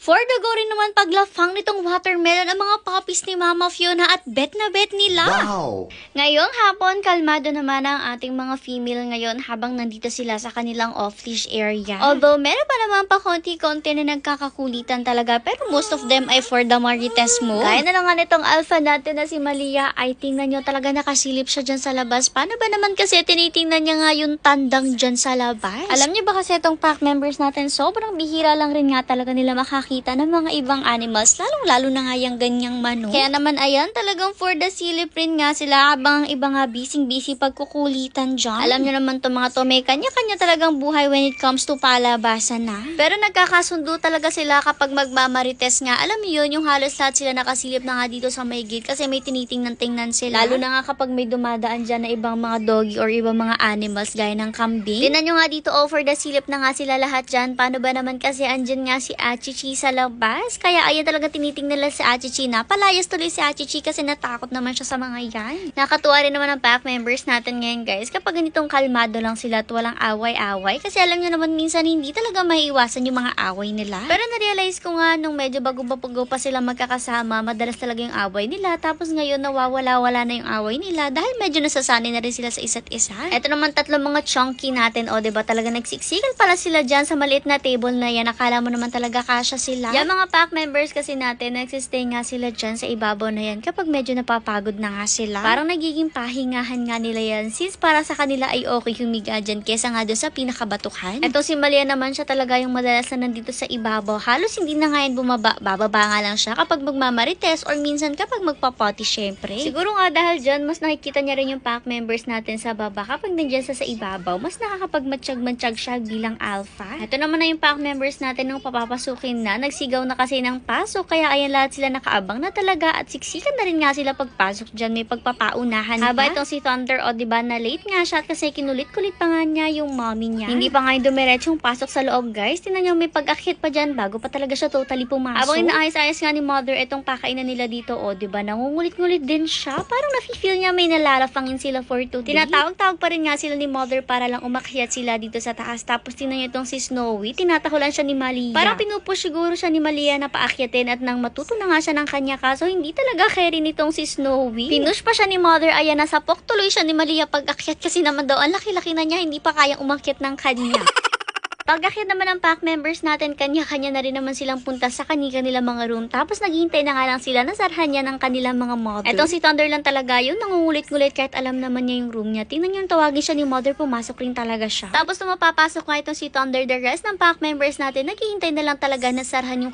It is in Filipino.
For the go rin naman paglafang nitong watermelon ang mga puppies ni Mama Fiona at bet na bet nila. Wow! Ngayong hapon, kalmado naman ang ating mga female ngayon habang nandito sila sa kanilang off-leash area. Although meron pa naman pa konti-konti na nagkakakulitan talaga, pero most of them ay for the marites mo. Kaya na lang nga nitong alpha natin na si Malia ay tingnan nyo talaga nakasilip siya dyan sa labas. Paano ba naman kasi tinitingnan niya nga yung tandang dyan sa labas? Alam niyo ba kasi itong pack members natin, sobrang bihira lang rin nga talaga nila makakita ng mga ibang animals, lalong-lalo na nga yung ganyang manok. Kaya naman ayan, talagang for the silip rin nga sila habang ang iba nga busy pagkukulitan dyan. Alam nyo naman to mga to, may kanya-kanya talagang buhay when it comes to palabasan na. Pero nagkakasundo talaga sila kapag magmamarites nga. Alam mo yun, yung halos lahat sila nakasilip na nga dito sa may gate kasi may tinitingnan-tingnan sila. Lalo na nga kapag may dumadaan dyan na ibang mga doggy or ibang mga animals gaya ng kambing. Tinan nyo nga dito, for the silip na nga sila lahat dyan. Paano ba naman kasi andyan nga si Achichi sa labas? Kaya ayan talaga tinitingnan nila si Achichi na. Palayas tuloy si Achichi kasi natakot naman siya sa mga yan. Nakatuwa rin naman ang pack members natin ngayon guys. Kapag ganitong kalmado lang sila at walang away-away. Kasi alam nyo naman minsan hindi talaga maiiwasan yung mga away nila. Pero na-realize ko nga nung medyo bago-bago pa sila magkakasama, madalas talaga yung away nila. Tapos ngayon nawawala-wala na yung away nila dahil medyo nasasanay na rin sila sa isa't isa. Ito naman tatlong mga chunky natin. O diba talaga nagsiksikan pala sila dyan sa maliit na table na yan. Akala mo naman talaga kasya sila. Yung mga pack members kasi natin, nagsistay nga sila dyan sa ibabaw na yan kapag medyo napapagod na nga sila. Parang nagiging pahingahan nga nila yan since para sa kanila ay okay humiga dyan kesa nga doon sa pinakabatukan. Ito si Malia naman siya talaga yung madalas na nandito sa ibabaw. Halos hindi na nga yan bumaba. Bababa nga lang siya kapag magmamarites or minsan kapag magpapoti syempre. Siguro nga dahil dyan, mas nakikita niya rin yung pack members natin sa baba kapag nandyan sa ibabaw. Mas nakakapagmatsyag-matsyag siya bilang alpha. Ito naman na yung pack members natin nung papapasukin na. Nagsigaw na kasi ng pasok kaya ayan lahat sila nakaabang na talaga at siksikan na rin nga sila pagpasok dyan. May pagpapaunahan haba itong si Thunder o diba na late nga siya kasi kinulit-kulit pa nga niya yung mommy niya. Hindi pa nga yung dumiretsong pasok sa loob guys. Tinan niyo may pag-akyat pa dyan bago pa talaga siya totally pumasok. Habang inaayos-ayos nga ni mother itong pakainan nila dito o diba nangungulit-ngulit din siya. Parang nafe-feel niya may nalalafangin sila for today. Tinatawag-tawag pa rin nga sila ni mother para lang umakyat sila dito sa taas. Tapos tinan niyo itong si Snowy. Tinatahulan siya ni Malia. Parang pinupush siguro siya ni Malia na paakyatin at nang matuto na nga siya ng kanya kaso hindi talaga carry nitong si Snowy. Pinush pa siya ni mother, ayan nasapok tuloy siya ni Malia pag-akyat kasi naman daw ang laki-laki na niya, hindi pa kayang umakyat ng kanya. Pag-akyat naman ng pack members natin, kanya-kanya na rin naman silang punta sa kanilang mga room. Tapos naghihintay na nga lang sila na sarhan niya ng kanilang mga mother. Etong si Thunder lang talaga yun, nangungulit-ngulit kahit alam naman niya yung room niya. Tingnan yung tawagin siya ni mother, pumasok rin talaga siya. Tapos nung mapapasok nga itong si Thunder, the rest ng pack members natin, naghihintay na lang talaga na sarhan yung